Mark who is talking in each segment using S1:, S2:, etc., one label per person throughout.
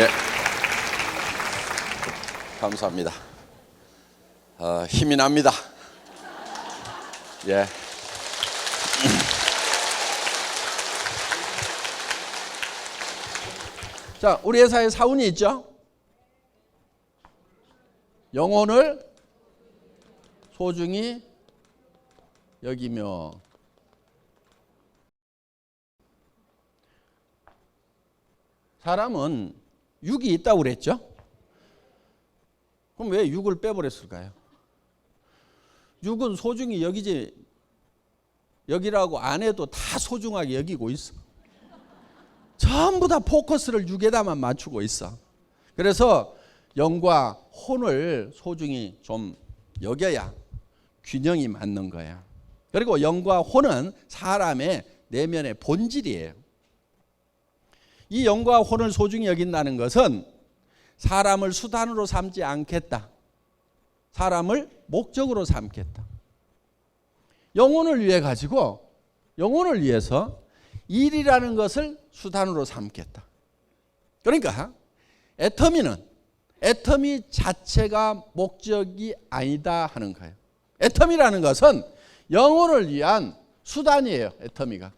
S1: 예, 감사합니다. 힘이 납니다. 예. 자, 우리 회사에 사운이 있죠? 영혼을 소중히 여기며. 사람은 육이 있다고 그랬죠? 그럼 왜 육을 빼버렸을까요? 육은 소중히 여기지, 여기라고 안 해도 다 소중하게 여기고 있어. 전부 다 포커스를 육에다만 맞추고 있어. 그래서 영과 혼을 소중히 좀 여겨야 균형이 맞는 거야. 그리고 영과 혼은 사람의 내면의 본질이에요. 이 영과 혼을 소중히 여긴다는 것은 사람을 수단으로 삼지 않겠다. 사람을 목적으로 삼겠다. 영혼을 위해 가지고, 영혼을 위해서 일이라는 것을 수단으로 삼겠다. 그러니까 애터미 자체가 목적이 아니다 하는 거예요. 애터미라는 것은 영혼을 위한 수단이에요. 애터미가.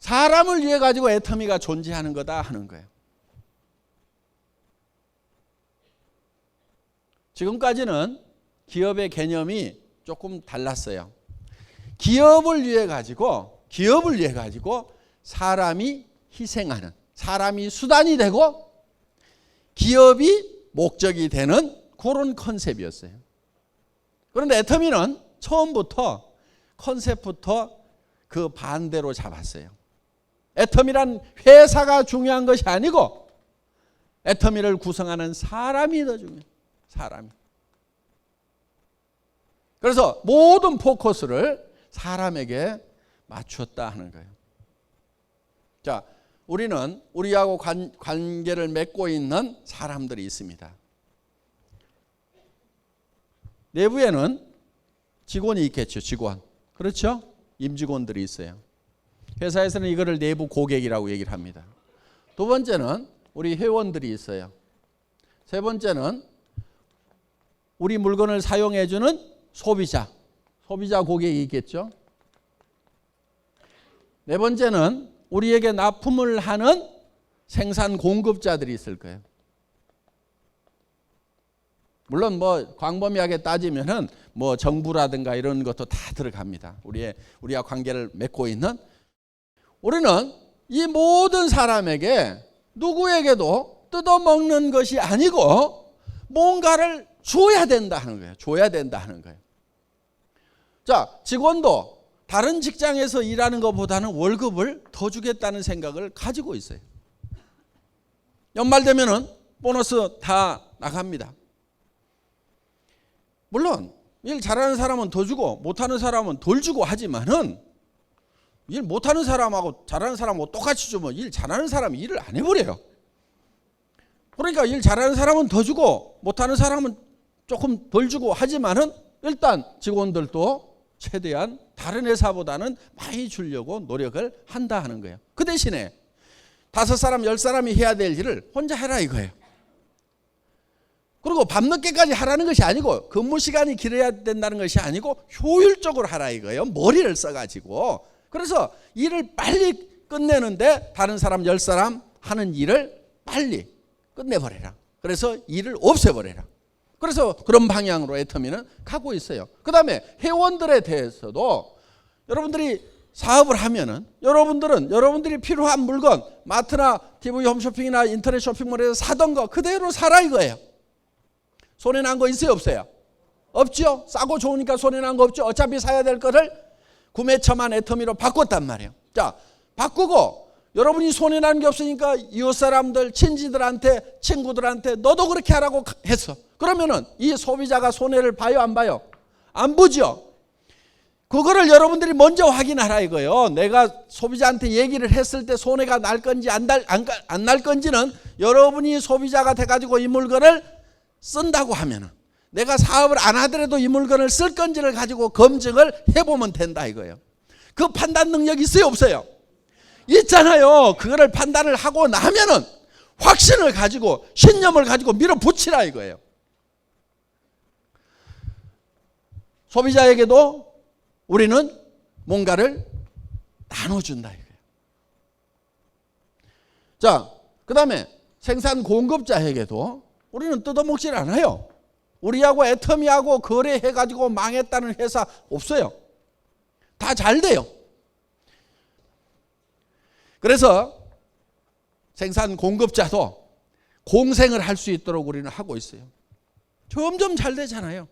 S1: 사람을 위해 가지고 애터미가 존재하는 거다 하는 거예요. 지금까지는 기업의 개념이 조금 달랐어요. 기업을 위해 가지고 사람이 희생하는, 사람이 수단이 되고 기업이 목적이 되는 그런 컨셉이었어요. 그런데 애터미는 처음부터 컨셉부터 그 반대로 잡았어요. 애터미란 회사가 중요한 것이 아니고 애터미를 구성하는 사람이 더 중요해요. 사람이. 그래서 모든 포커스를 사람에게 맞췄다 하는 거예요. 자, 우리는 우리하고 관계를 맺고 있는 사람들이 있습니다. 내부에는 직원이 있겠죠. 직원. 그렇죠? 임직원들이 있어요. 회사에서는 이거를 내부 고객이라고 얘기를 합니다. 두 번째는 우리 회원들이 있어요. 세 번째는 우리 물건을 사용해 주는 소비자 고객이 있겠죠. 네 번째는 우리에게 납품을 하는 생산 공급자들이 있을 거예요. 물론 뭐 광범위하게 따지면은 뭐 정부라든가 이런 것도 다 들어갑니다. 우리와 관계를 맺고 있는, 우리는 이 모든 사람에게 누구에게도 뜯어먹는 것이 아니고 뭔가를 줘야 된다 하는 거예요. 줘야 된다 하는 거예요. 자, 직원도 다른 직장에서 일하는 것보다는 월급을 더 주겠다는 생각을 가지고 있어요. 연말 되면은 보너스 다 나갑니다. 물론 일 잘하는 사람은 더 주고 못하는 사람은 덜 주고 하지만은, 일 못하는 사람하고 잘하는 사람하고 똑같이 주면 일 잘하는 사람이 일을 안 해버려요. 그러니까 일 잘하는 사람은 더 주고 못하는 사람은 조금 덜 주고 하지만은 일단 직원들도 최대한 다른 회사보다는 많이 주려고 노력을 한다 하는 거예요. 그 대신에 5사람 10사람이 해야 될 일을 혼자 해라 이거예요. 그리고 밤늦게까지 하라는 것이 아니고, 근무 시간이 길어야 된다는 것이 아니고 효율적으로 하라 이거예요. 머리를 써가지고. 그래서 일을 빨리 끝내는데 다른 사람 10사람 하는 일을 빨리 끝내버려라. 그래서 일을 없애버려라. 그래서 그런 방향으로 애터미는 가고 있어요. 그 다음에 회원들에 대해서도 여러분들이 사업을 하면은 여러분들이 필요한 물건, 마트나 TV 홈쇼핑이나 인터넷 쇼핑몰에서 사던 거 그대로 사라 이거예요. 손해난 거 있어요 없어요? 없죠. 싸고 좋으니까 손해난 거 없죠. 어차피 사야 될 거를 구매처만 애터미로 바꿨단 말이에요. 자, 바꾸고 여러분이 손해난 게 없으니까 이웃 사람들, 친지들한테, 친구들한테 너도 그렇게 하라고 했어. 그러면은 이 소비자가 손해를 봐요 안 봐요? 안 보죠. 그거를 여러분들이 먼저 확인하라 이거예요. 내가 소비자한테 얘기를 했을 때 손해가 날 건지 안 날 건지는 여러분이 소비자가 돼가지고 이 물건을 쓴다고 하면은, 내가 사업을 안 하더라도 이 물건을 쓸 건지를 가지고 검증을 해보면 된다 이거예요. 그 판단 능력이 있어요 없어요? 있잖아요. 그거를 판단을 하고 나면은 확신을 가지고 신념을 가지고 밀어붙이라 이거예요. 소비자에게도 우리는 뭔가를 나눠준다 이거예요. 자, 그 다음에 생산 공급자에게도 우리는 뜯어먹질 않아요. 우리하고 애터미하고 거래해가지고 망했다는 회사 없어요. 다 잘 돼요. 그래서 생산 공급자도 공생을 할 수 있도록 우리는 하고 있어요. 점점 잘 되잖아요.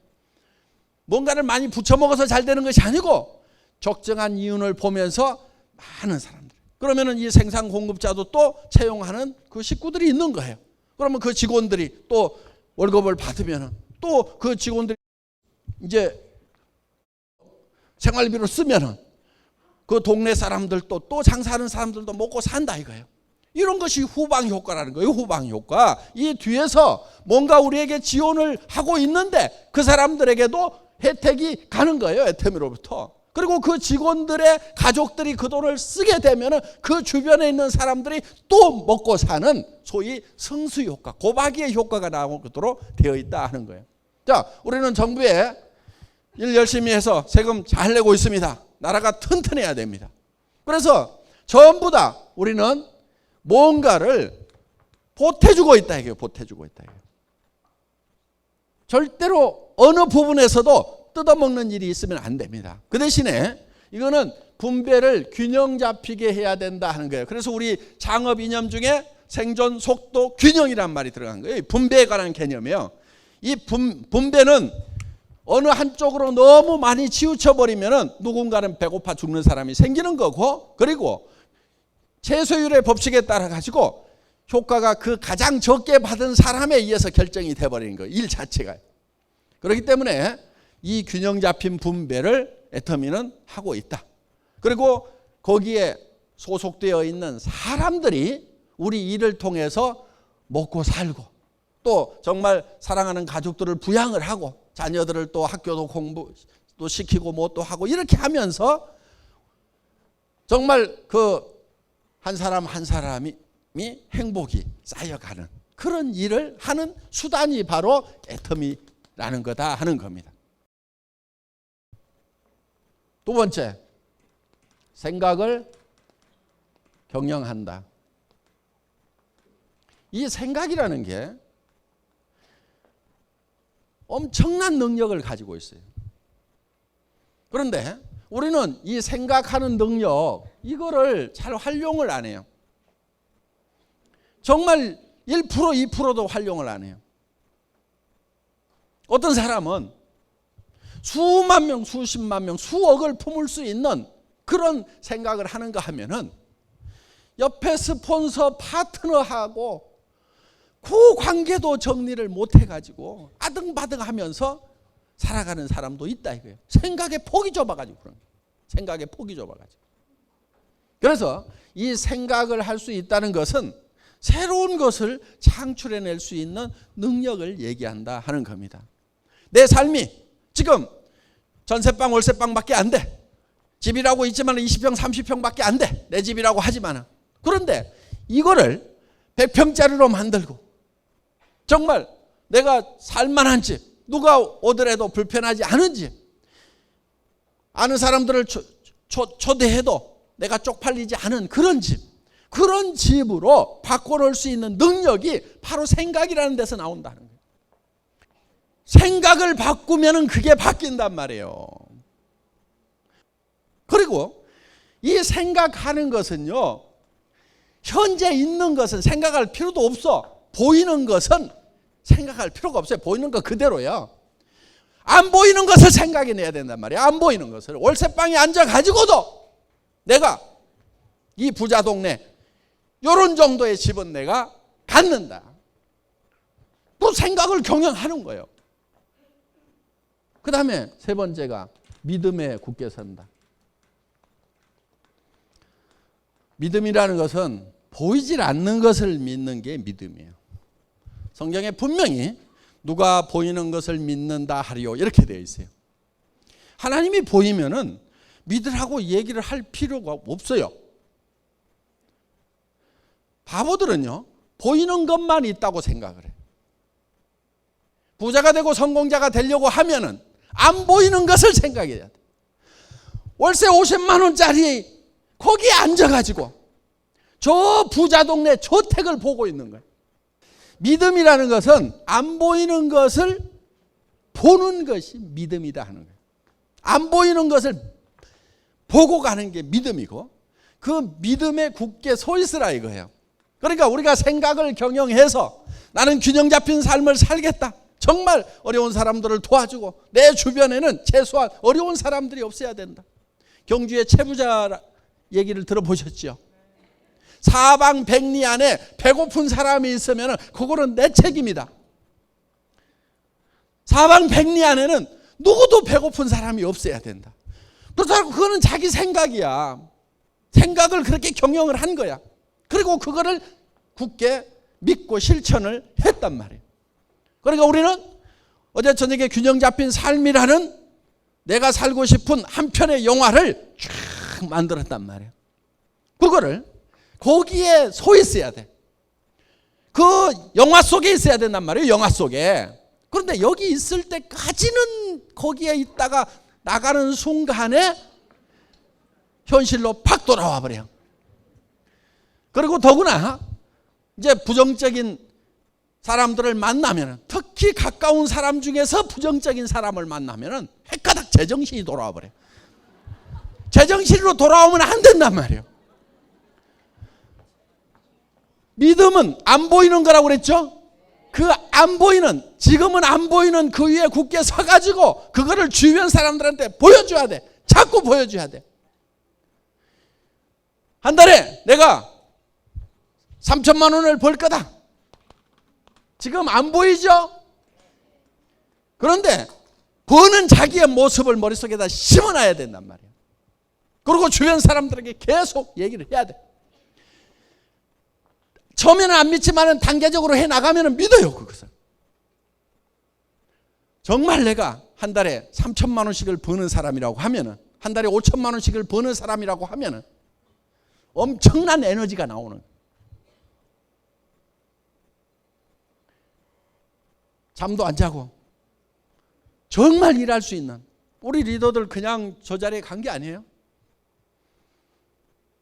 S1: 뭔가를 많이 부쳐먹어서 잘 되는 것이 아니고 적정한 이윤을 보면서 많은 사람들. 그러면은 이 생산 공급자도 또 채용하는 그 식구들이 있는 거예요. 그러면 그 직원들이 또 월급을 받으면은 또 그 직원들이 이제 생활비로 쓰면은 그 동네 사람들도 또 장사하는 사람들도 먹고 산다 이거예요. 이런 것이 후방 효과라는 거예요. 후방 효과. 이 뒤에서 뭔가 우리에게 지원을 하고 있는데 그 사람들에게도 혜택이 가는 거예요. 애터미로부터. 그리고 그 직원들의 가족들이 그 돈을 쓰게 되면 그 주변에 있는 사람들이 또 먹고 사는 소위 성수 효과, 고박이의 효과가 나오도록 되어 있다 하는 거예요. 자, 우리는 정부에 일 열심히 해서 세금 잘 내고 있습니다. 나라가 튼튼해야 됩니다. 그래서 전부 다 우리는 뭔가를 보태주고 있다 이게요. 보태주고 있다 이게요. 절대로 어느 부분에서도 뜯어먹는 일이 있으면 안 됩니다. 그 대신에 이거는 분배를 균형 잡히게 해야 된다 하는 거예요. 그래서 우리 창업 이념 중에 생존 속도 균형이란 말이 들어간 거예요. 분배에 관한 개념이에요. 이 분배는 어느 한쪽으로 너무 많이 치우쳐 버리면 누군가는 배고파 죽는 사람이 생기는 거고, 그리고 최소율의 법칙에 따라 가지고 효과가 그 가장 적게 받은 사람에 의해서 결정이 돼버리는 거예요. 일 자체가. 그렇기 때문에 이 균형 잡힌 분배를 애터미는 하고 있다. 그리고 거기에 소속되어 있는 사람들이 우리 일을 통해서 먹고 살고 또 정말 사랑하는 가족들을 부양을 하고 자녀들을 또 학교도 공부도 시키고 뭐 또 하고 이렇게 하면서 정말 그 한 사람 한 사람이 행복이 쌓여가는 그런 일을 하는 수단이 바로 애터미라는 거다 하는 겁니다. 두 번째, 생각을 경영한다. 이 생각이라는 게 엄청난 능력을 가지고 있어요. 그런데 우리는 이 생각하는 능력 이거를 잘 활용을 안 해요. 정말 1% 2%도 활용을 안 해요. 어떤 사람은 수만 명, 수십만 명, 수억을 품을 수 있는 그런 생각을 하는가 하면은 옆에 스폰서 파트너하고 그 관계도 정리를 못 해가지고 아등바등하면서 살아가는 사람도 있다 이거예요. 생각의 폭이 좁아가지고 그런 거예요. 생각의 폭이 좁아가지고. 그래서 이 생각을 할 수 있다는 것은 새로운 것을 창출해낼 수 있는 능력을 얘기한다 하는 겁니다. 내 삶이 지금 전세방 월세방밖에 안 돼. 집이라고 있지만 20평 30평밖에 안 돼. 내 집이라고 하지만. 그런데 이거를 100평짜리로 만들고 정말 내가 살만한 집, 누가 오더라도 불편하지 않은 집, 아는 사람들을 초대해도 내가 쪽팔리지 않은 그런 집, 그런 집으로 바꿔놓을 수 있는 능력이 바로 생각이라는 데서 나온다는 거예요. 생각을 바꾸면 그게 바뀐단 말이에요. 그리고 이 생각하는 것은요, 현재 있는 것은 생각할 필요도 없어. 보이는 것은 생각할 필요가 없어요. 보이는 것 그대로요. 안 보이는 것을 생각해내야 된단 말이에요. 안 보이는 것을. 월세방에 앉아가지고도 내가 이 부자 동네 이런 정도의 집은 내가 갖는다. 또 생각을 경영하는 거예요. 그 다음에 세 번째가 믿음에 굳게 선다. 믿음이라는 것은 보이질 않는 것을 믿는 게 믿음이에요. 성경에 분명히 누가 보이는 것을 믿는다 하리요 이렇게 되어 있어요. 하나님이 보이면은 믿으라고 얘기를 할 필요가 없어요. 바보들은요, 보이는 것만 있다고 생각을 해요. 부자가 되고 성공자가 되려고 하면은 안 보이는 것을 생각해야 돼. 월세 50만 원짜리 거기에 앉아가지고 저 부자 동네 저택을 보고 있는 거예요. 믿음이라는 것은 안 보이는 것을 보는 것이 믿음이다 하는 거예요. 안 보이는 것을 보고 가는 게 믿음이고 그 믿음에 굳게 서 있으라 이거예요. 그러니까 우리가 생각을 경영해서 나는 균형 잡힌 삶을 살겠다. 정말 어려운 사람들을 도와주고 내 주변에는 최소한 어려운 사람들이 없어야 된다. 경주의 채부자 얘기를 들어보셨죠? 사방백리 안에 배고픈 사람이 있으면 그거는 내 책임이다. 사방백리 안에는 누구도 배고픈 사람이 없어야 된다. 그렇다고 그거는 자기 생각이야. 생각을 그렇게 경영을 한 거야. 그리고 그거를 굳게 믿고 실천을 했단 말이에요. 그러니까 우리는 어제 저녁에 균형 잡힌 삶이라는 내가 살고 싶은 한 편의 영화를 쫙 만들었단 말이에요. 그거를 거기에 서 있어야 돼. 그 영화 속에 있어야 된단 말이에요. 영화 속에. 그런데 여기 있을 때까지는 거기에 있다가 나가는 순간에 현실로 팍 돌아와 버려요. 그리고 더구나 이제 부정적인 사람들을 만나면, 특히 가까운 사람 중에서 부정적인 사람을 만나면 헷가닥 제정신이 돌아와 버려요. 제정신으로 돌아오면 안 된단 말이에요. 믿음은 안 보이는 거라고 그랬죠? 그 안 보이는, 지금은 안 보이는 그 위에 굳게 서가지고 그거를 주변 사람들한테 보여줘야 돼. 자꾸 보여줘야 돼. 한 달에 내가 3천만 원을 벌 거다. 지금 안 보이죠? 그런데 버는 자기의 모습을 머릿속에다 심어놔야 된단 말이에요. 그리고 주변 사람들에게 계속 얘기를 해야 돼. 처음에는 안 믿지만 단계적으로 해나가면 믿어요. 그것을. 정말 내가 한 달에 3천만 원씩을 버는 사람이라고 하면, 한 달에 5천만 원씩을 버는 사람이라고 하면 엄청난 에너지가 나오는 거예요. 잠도 안 자고 정말 일할 수 있는 우리 리더들 그냥 저 자리에 간 게 아니에요.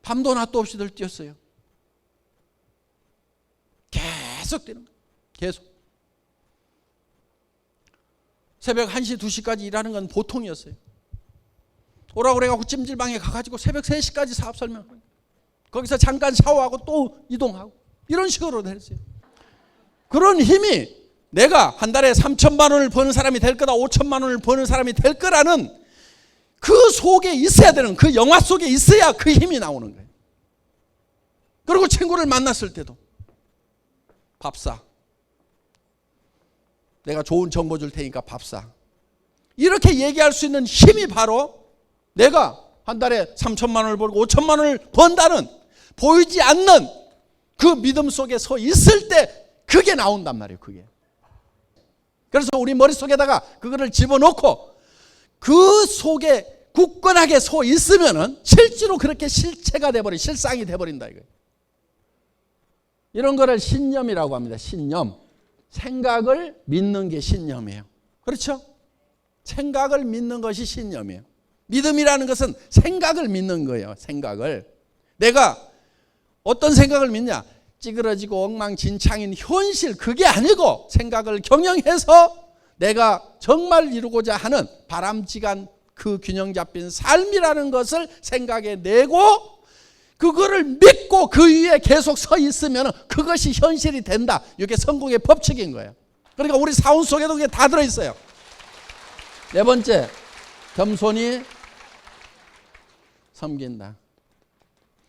S1: 밤도 낮도 없이들 뛰었어요. 계속 뛰는 거예요. 계속. 새벽 1시, 2시까지 일하는 건 보통이었어요. 오라고 그래가지고 찜질방에 가가지고 새벽 3시까지 사업 설명하고 거기서 잠깐 샤워하고 또 이동하고 이런 식으로 됐어요. 그런 힘이 내가 한 달에 3천만 원을 버는 사람이 될 거다, 5천만 원을 버는 사람이 될 거라는 그 속에 있어야 되는, 그 영화 속에 있어야 그 힘이 나오는 거예요. 그리고 친구를 만났을 때도 밥 사. 내가 좋은 정보 줄 테니까 밥 사. 이렇게 얘기할 수 있는 힘이 바로 내가 한 달에 3천만 원을 벌고 5천만 원을 번다는 보이지 않는 그 믿음 속에 서 있을 때 그게 나온단 말이에요. 그게. 그래서 우리 머릿속에다가 그거를 집어넣고 그 속에 굳건하게 서 있으면은 실제로 그렇게 실체가 돼버린, 실상이 돼버린다 이거예요. 이런 거를 신념이라고 합니다. 신념. 생각을 믿는 게 신념이에요. 그렇죠? 생각을 믿는 것이 신념이에요. 믿음이라는 것은 생각을 믿는 거예요. 생각을. 내가 어떤 생각을 믿냐? 찌그러지고 엉망진창인 현실, 그게 아니고 생각을 경영해서 내가 정말 이루고자 하는 바람직한 그 균형 잡힌 삶이라는 것을 생각해 내고 그거를 믿고 그 위에 계속 서 있으면 그것이 현실이 된다. 이게 성공의 법칙인 거예요. 그러니까 우리 사원 속에도 그게 다 들어있어요. 네 번째, 겸손히 섬긴다.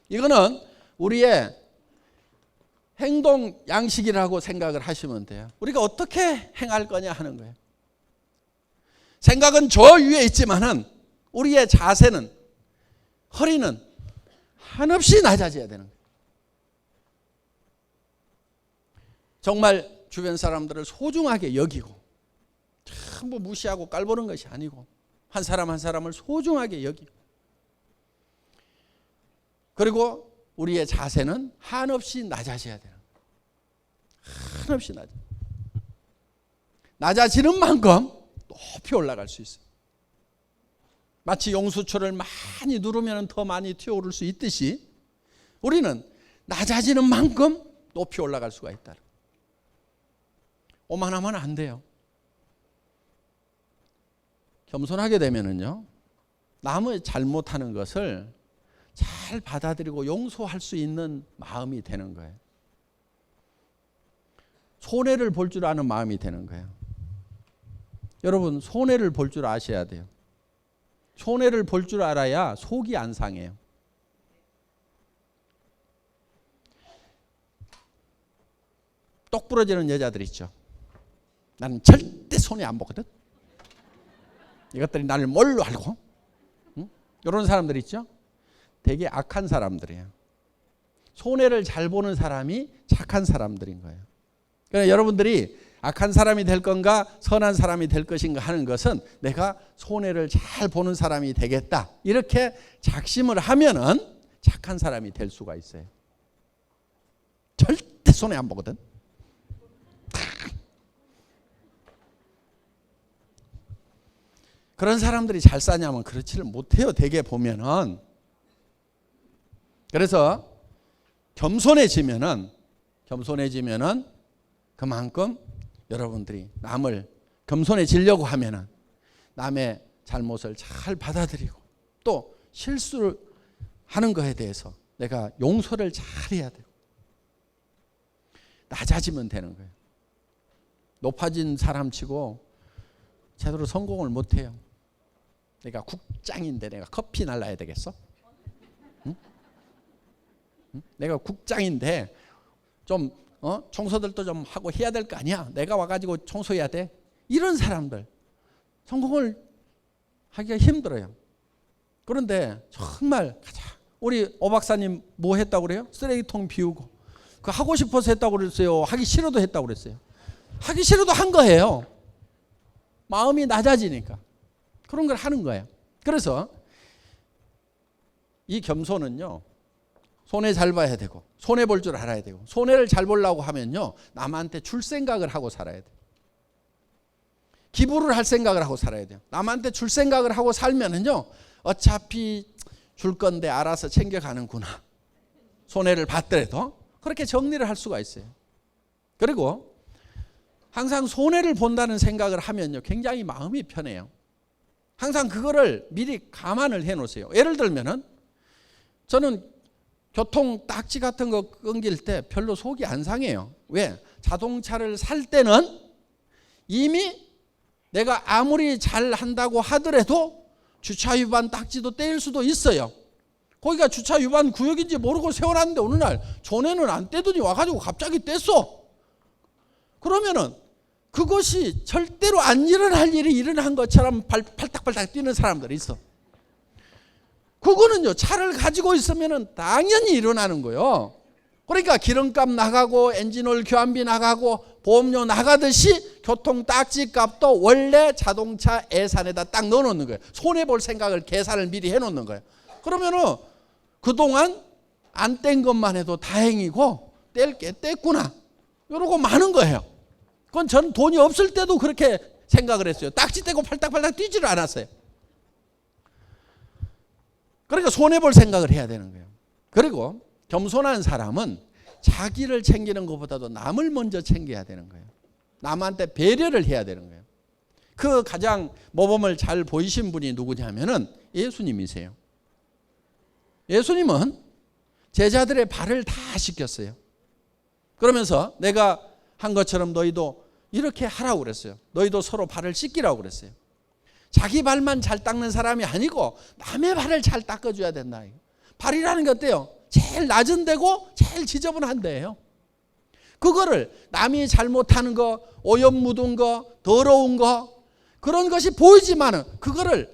S1: 이거는 우리의 행동 양식이라고 생각을 하시면 돼요. 우리가 어떻게 행할 거냐 하는 거예요. 생각은 저 위에 있지만은 우리의 자세는, 허리는 한없이 낮아져야 되는 거예요. 정말 주변 사람들을 소중하게 여기고 전부 무시하고 깔보는 것이 아니고 한 사람 한 사람을 소중하게 여기고, 그리고 우리의 자세는 한없이 낮아져야 되는 거예요. 한없이 낮아지는 만큼 높이 올라갈 수 있어요. 마치 용수초를 많이 누르면 더 많이 튀어오를 수 있듯이 우리는 낮아지는 만큼 높이 올라갈 수가 있다. 오만하면 안 돼요. 겸손하게 되면은요, 남의 잘못하는 것을 잘 받아들이고 용서할 수 있는 마음이 되는 거예요. 손해를 볼 줄 아는 마음이 되는 거예요. 여러분, 손해를 볼 줄 아셔야 돼요. 손해를 볼 줄 알아야 속이 안 상해요. 똑 부러지는 여자들 있죠. 나는 절대 손해 안 보거든. 이것들이 나를 뭘로 알고? 응? 이런 사람들 있죠. 되게 악한 사람들이에요. 손해를 잘 보는 사람이 착한 사람들인 거예요. 그러니까 여러분들이 악한 사람이 될 건가 선한 사람이 될 것인가 하는 것은 내가 손해를 잘 보는 사람이 되겠다, 이렇게 작심을 하면은 착한 사람이 될 수가 있어요. 절대 손해 안 보거든. 그런 사람들이 잘 사냐면 그렇지를 못해요. 대개 보면은. 그래서 겸손해지면은 그만큼 여러분들이 남을 겸손해지려고 하면은 남의 잘못을 잘 받아들이고 또 실수를 하는 것에 대해서 내가 용서를 잘 해야 되고 낮아지면 되는 거예요. 높아진 사람치고 제대로 성공을 못해요. 내가 국장인데 내가 커피 날라야 되겠어? 응? 응? 내가 국장인데 좀 청소들도 좀 하고 해야 될 거 아니야. 내가 와가지고 청소해야 돼. 이런 사람들 성공을 하기가 힘들어요. 그런데 정말 우리 오 박사님 뭐 했다고 그래요? 쓰레기통 비우고. 그 하고 싶어서 했다고 그랬어요? 하기 싫어도 했다고 그랬어요? 하기 싫어도 한 거예요. 마음이 낮아지니까 그런 걸 하는 거예요. 그래서 이 겸손은요, 손해 잘 봐야 되고 손해 볼 줄 알아야 되고, 손해를 잘 보려고 하면요 남한테 줄 생각을 하고 살아야 돼요. 기부를 할 생각을 하고 살아야 돼요. 남한테 줄 생각을 하고 살면은요 어차피 줄 건데 알아서 챙겨가는구나, 손해를 받더라도 그렇게 정리를 할 수가 있어요. 그리고 항상 손해를 본다는 생각을 하면요 굉장히 마음이 편해요. 항상 그거를 미리 감안을 해 놓으세요. 예를 들면은 저는 교통 딱지 같은 거 끊길 때 별로 속이 안 상해요. 왜? 자동차를 살 때는 이미 내가 아무리 잘 한다고 하더라도 주차 위반 딱지도 떼일 수도 있어요. 거기가 주차 위반 구역인지 모르고 세워놨는데 어느 날 전에는 안 떼더니 와가지고 갑자기 뗐어. 그러면은 그것이 절대로 안 일어날 일이 일어난 것처럼 팔딱팔딱 뛰는 사람들이 있어. 그거는요 차를 가지고 있으면 당연히 일어나는 거예요. 그러니까 기름값 나가고 엔진오일 교환비 나가고 보험료 나가듯이 교통 딱지 값도 원래 자동차 예산에다 딱 넣어놓는 거예요. 손해볼 생각을 계산을 미리 해놓는 거예요. 그러면은 그동안 안 뗀 것만 해도 다행이고 뗄 게 뗐구나 이러고 마는 거예요. 그건 저는 돈이 없을 때도 그렇게 생각을 했어요. 딱지 떼고 팔딱팔딱 뛰지를 않았어요. 그러니까 손해볼 생각을 해야 되는 거예요. 그리고 겸손한 사람은 자기를 챙기는 것보다도 남을 먼저 챙겨야 되는 거예요. 남한테 배려를 해야 되는 거예요. 그 가장 모범을 잘 보이신 분이 누구냐면은 예수님이세요. 예수님은 제자들의 발을 다 씻겼어요. 그러면서 내가 한 것처럼 너희도 이렇게 하라고 그랬어요. 너희도 서로 발을 씻기라고 그랬어요. 자기 발만 잘 닦는 사람이 아니고 남의 발을 잘 닦아줘야 된다. 발이라는 게 어때요? 제일 낮은 데고 제일 지저분한 데예요. 그거를 남이 잘못하는 거, 오염 묻은 거, 더러운 거 그런 것이 보이지만은 그거를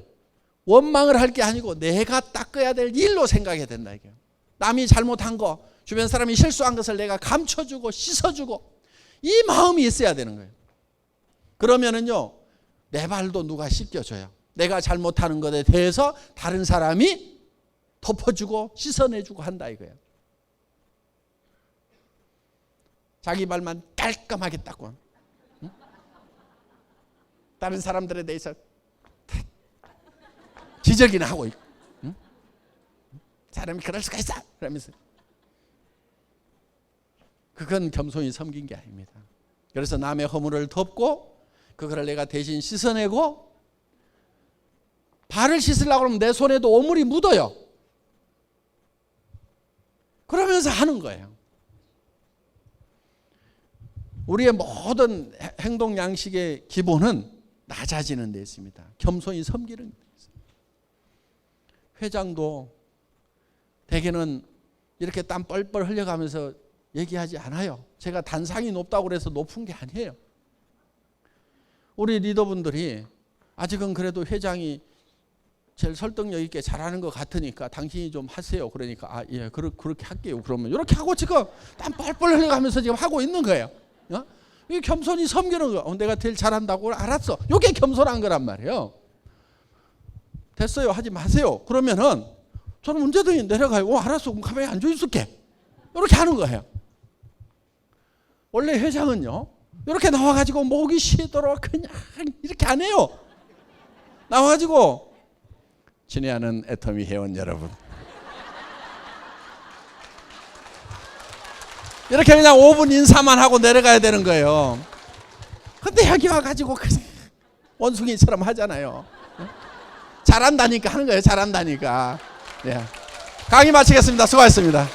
S1: 원망을 할 게 아니고 내가 닦아야 될 일로 생각해야 된다. 이게 남이 잘못한 거, 주변 사람이 실수한 것을 내가 감춰주고 씻어주고 이 마음이 있어야 되는 거예요. 그러면은요 내 발도 누가 씻겨줘요. 내가 잘못하는 것에 대해서 다른 사람이 덮어주고 씻어내주고 한다 이거예요. 자기 발만 깔끔하게 닦고, 응? 다른 사람들에 대해서 지적이나 하고 있고, 응? 사람이 그럴 수가 있어 그러면서. 그건 겸손히 섬긴 게 아닙니다. 그래서 남의 허물을 덮고 그거를 내가 대신 씻어내고, 발을 씻으려고 하면 내 손에도 오물이 묻어요. 그러면서 하는 거예요. 우리의 모든 행동 양식의 기본은 낮아지는 데 있습니다. 겸손히 섬기는 데 있습니다. 회장도 대개는 이렇게 땀 뻘뻘 흘려가면서 얘기하지 않아요. 제가 단상이 높다고 그래서 높은 게 아니에요. 우리 리더분들이 아직은 그래도 회장이 제일 설득력 있게 잘하는 것 같으니까 당신이 좀 하세요. 그러니까 아, 예, 그렇게 할게요. 그러면 이렇게 하고 지금 땀 뻘뻘 흘려가면서 지금 하고 있는 거예요. 이 겸손히 섬기는 거. 내가 제일 잘한다고 알았어. 이게 겸손한 거란 말이에요. 됐어요. 하지 마세요. 그러면은 저는 언제든지 내려가요. 알았어. 그럼 가만히 앉아 있을게. 이렇게 하는 거예요. 원래 회장은요, 이렇게 나와가지고 목이 쉬도록 그냥 이렇게 안 해요. 나와가지고 친애하는 애터미 회원 여러분, 이렇게 그냥 5분 인사만 하고 내려가야 되는 거예요. 근데 여기 와가지고 그냥 원숭이처럼 하잖아요. 잘한다니까 하는 거예요. 잘한다니까. 예. 강의 마치겠습니다. 수고하셨습니다.